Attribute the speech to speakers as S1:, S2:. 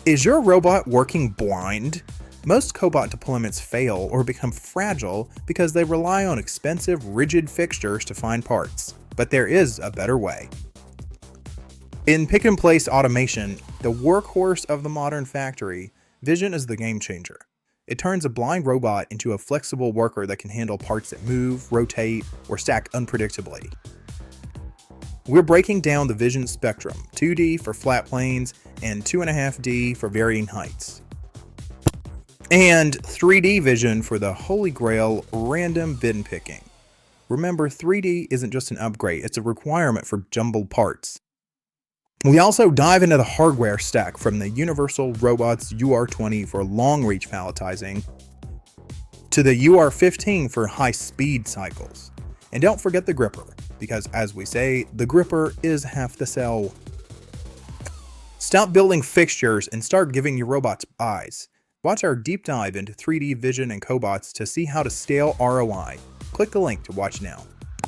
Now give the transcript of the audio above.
S1: Is your robot working blind? Most cobot deployments fail or become fragile because they rely on expensive, rigid fixtures to find parts. But there is a better way. In pick-and-place automation, the workhorse of the modern factory, vision is the game changer. It turns a blind robot into a flexible worker that can handle parts that move, rotate, or stack unpredictably. We're breaking down the vision spectrum, 2D for flat planes and 2.5D for varying heights. And 3D vision for the holy grail, random bin picking. Remember, 3D isn't just an upgrade, it's a requirement for jumbled parts. We also dive into the hardware stack, from the Universal Robots UR20 for long-reach palletizing to the UR15 for high-speed cycles. And don't forget the gripper, because as we say, the gripper is half the sell. Stop building fixtures and start giving your robots eyes. Watch our deep dive into 3D vision and cobots to see how to scale ROI. Click the link to watch now.